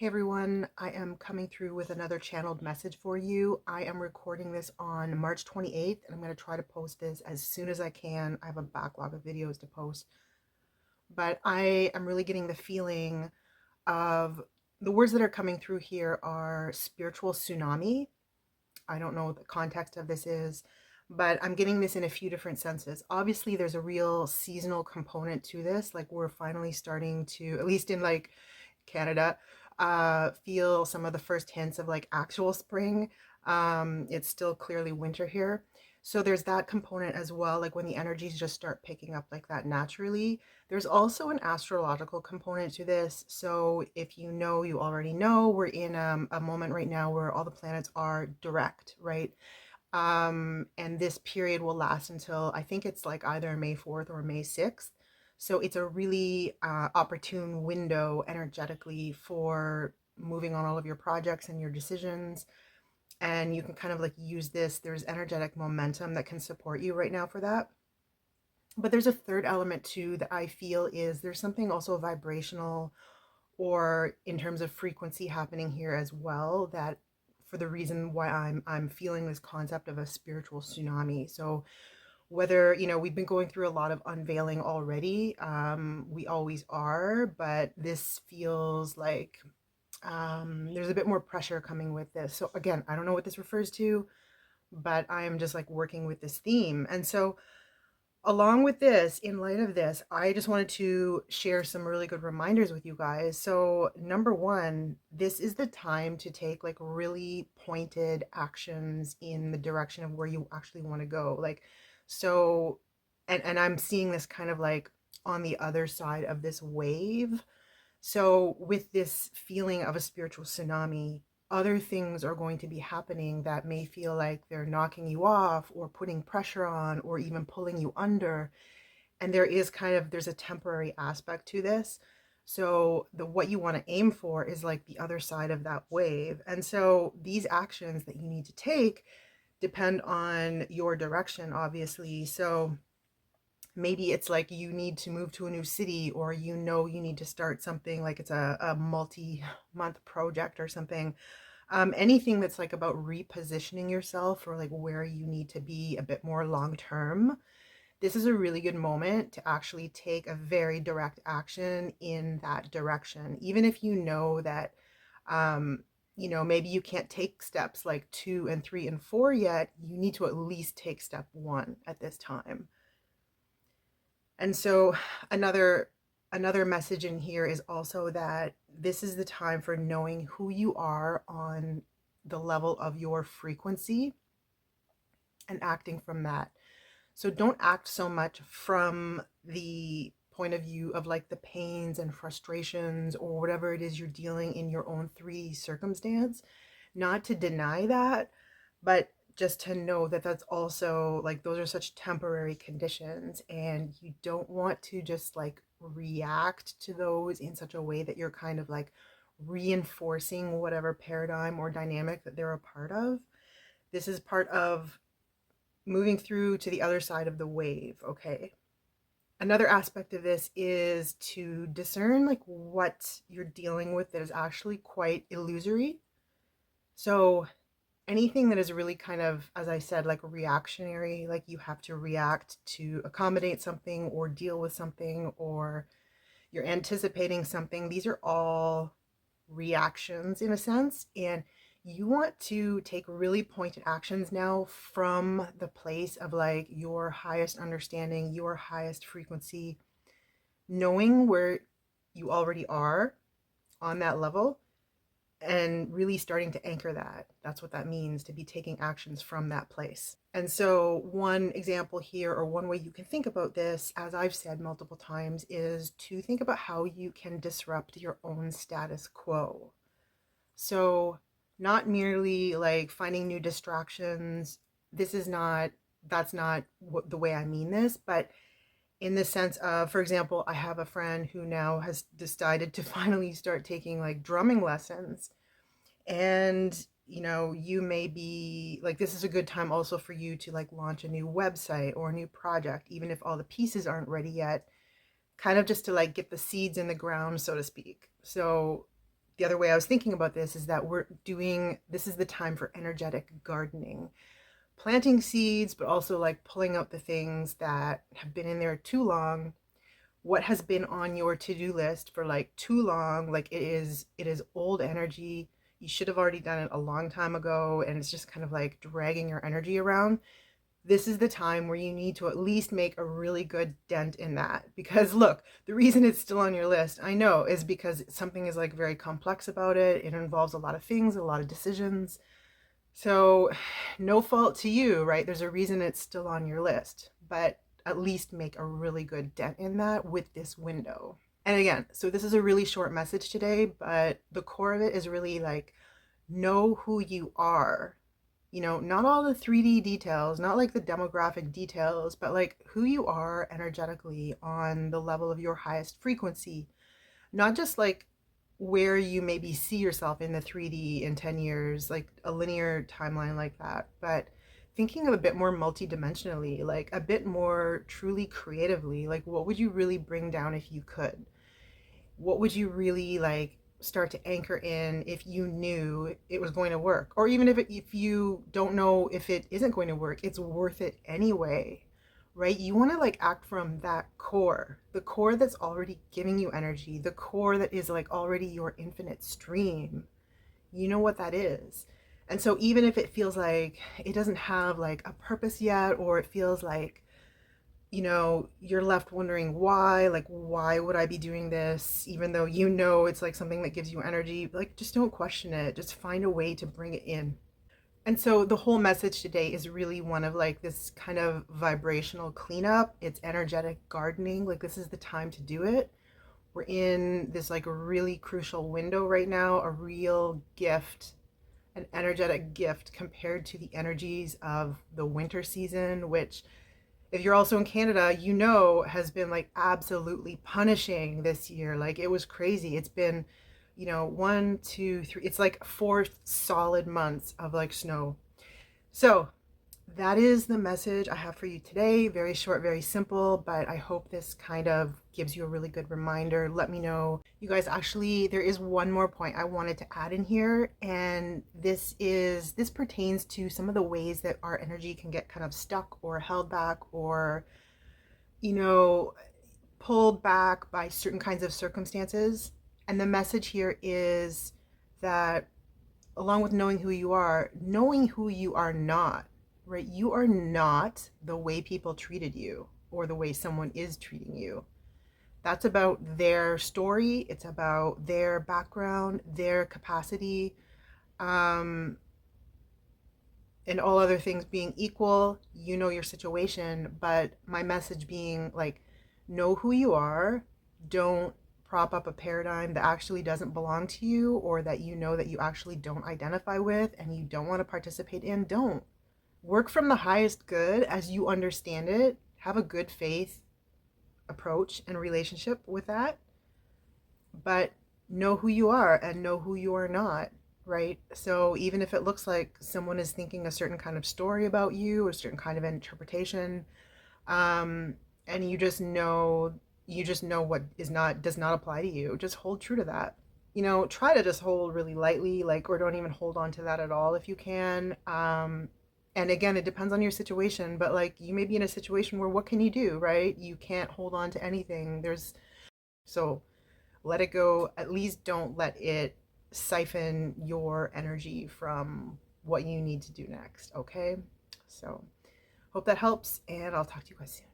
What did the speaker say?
Hey everyone, I am coming through with another channeled message for you. I am recording this on March 28th and I'm going to try to post this as soon as I can. I have a backlog of videos to post, but I am really getting the feeling of the words that are coming through here are spiritual tsunami. I don't know what the context of this is, but I'm getting this in a few different senses. Obviously, there's a real seasonal component to this. Like we're finally starting to, at least in like Canada, feel some of the first hints of like actual spring. It's still clearly winter here. So there's that component as well, like when the energies just start picking up like that naturally. There's also an astrological component to this. So if you know, you already know, we're in a moment right now where all the planets are direct, right? And this period will last until I think it's like either May 4th or May 6th. So it's a really opportune window energetically for moving on all of your projects and your decisions. And you can kind of like use this. There's energetic momentum that can support you right now for that. But there's a third element too that I feel is there's something also vibrational or in terms of frequency happening here as well, that for the reason why I'm feeling this concept of a spiritual tsunami. So whether, you know, we've been going through a lot of unveiling already, we always are, but this feels like there's a bit more pressure coming with this. So again, I don't know what this refers to, but I am just like working with this theme. And so along with this, in light of this, I just wanted to share some really good reminders with you guys. So, number one, this is the time to take like really pointed actions in the direction of where you actually want to go. Like, so, and I'm seeing this kind of like on the other side of this wave. So, with this feeling of a spiritual tsunami, other things are going to be happening that may feel like they're knocking you off or putting pressure on or even pulling you under. And there is kind of there's a temporary aspect to this. So the what you want to aim for is like the other side of that wave. And so these actions that you need to take depend on your direction, obviously. So maybe it's like you need to move to a new city, or you know you need to start something like it's a multi-month project or something. Anything that's like about repositioning yourself or like where you need to be a bit more long term, this is a really good moment to actually take a very direct action in that direction. Even if you know that, um, you know, maybe you can't take steps like 2 and 3 and 4 yet, you need to at least take step 1 at this time. And so another message in here is also that this is the time for knowing who you are on the level of your frequency and acting from that. So don't act so much from the point of view of like the pains and frustrations or whatever it is you're dealing in your own 3D circumstance. Not to deny that, but just to know that that's also like those are such temporary conditions, and you don't want to just like react to those in such a way that you're kind of like reinforcing whatever paradigm or dynamic that they're a part of. This is part of moving through to the other side of the wave, okay? Another aspect of this is to discern like what you're dealing with that is actually quite illusory. So anything that is really kind of, as I said, like reactionary, like you have to react to accommodate something or deal with something, or you're anticipating something, these are all reactions in a sense. And you want to take really pointed actions now from the place of like your highest understanding, your highest frequency, knowing where you already are on that level and really starting to anchor that. That's what that means, to be taking actions from that place. And so, one example here, or one way you can think about this, as I've said multiple times, is to think about how you can disrupt your own status quo. So, not merely like finding new distractions. This is not, that's not what, the way I mean this, but in the sense of, for example, I have a friend who now has decided to finally start taking like drumming lessons. And, you know, you may be like, this is a good time also for you to like launch a new website or a new project, even if all the pieces aren't ready yet, kind of just to like get the seeds in the ground, so to speak. So the other way I was thinking about this is that this is the time for energetic gardening, planting seeds, but also like pulling out the things that have been in there too long. What has been on your to-do list for like too long, like it is old energy. You should have already done it a long time ago, and it's just kind of like dragging your energy around. This is the time where you need to at least make a really good dent in that. Because look, the reason it's still on your list, I know, is because something is like very complex about it. It involves a lot of things, a lot of decisions. So no fault to you, right? There's a reason it's still on your list, but at least make a really good dent in that with this window. And again, so this is a really short message today, but the core of it is really like, know who you are. Not all the 3D details, not like the demographic details, but like who you are energetically on the level of your highest frequency. Not just like where you maybe see yourself in the 3D in 10 years, like a linear timeline like that, but thinking of a bit more multidimensionally, like a bit more truly creatively, like what would you really bring down if you could? What would you really like start to anchor in if you knew it was going to work? Or even if you don't know if it isn't going to work, it's worth it anyway, right? You want to like act from that core, the core that's already giving you energy, the core that is like already your infinite stream. You know what that is. And so even if it feels like it doesn't have like a purpose yet, or it feels like you're left wondering why, like, why would I be doing this, even though it's like something that gives you energy, like, just don't question it. Just find a way to bring it in. And so the whole message today is really one of like this kind of vibrational cleanup. It's energetic gardening. Like, this is the time to do it. We're in this like really crucial window right now, a real gift, an energetic gift compared to the energies of the winter season, which, if you're also in Canada, has been like absolutely punishing this year. Like, it was crazy. It's been, 1, 2, 3, it's like 4 solid months of like snow. So that is the message I have for you today. Very short, very simple, but I hope this kind of gives you a really good reminder. Let me know. You guys, actually, there is one more point I wanted to add in here, and this pertains to some of the ways that our energy can get kind of stuck or held back, or you know, pulled back by certain kinds of circumstances. And the message here is that, along with knowing who you are not, right? You are not the way people treated you or the way someone is treating you. That's about their story, it's about their background, their capacity. And all other things being equal, your situation. But my message being like, know who you are. Don't prop up a paradigm that actually doesn't belong to you, or that that you actually don't identify with and you don't want to participate in. Don't. Work from the highest good as you understand it. Have a good faith approach and relationship with that. But know who you are and know who you are not, right? So even if it looks like someone is thinking a certain kind of story about you, a certain kind of interpretation, and you just know what does not apply to you, just hold true to that. Try to just hold really lightly, like, or don't even hold on to that at all if you can. And again, it depends on your situation, but like, you may be in a situation where what can you do, right? You can't hold on to anything. So let it go. At least don't let it siphon your energy from what you need to do next, okay? So hope that helps, and I'll talk to you guys soon.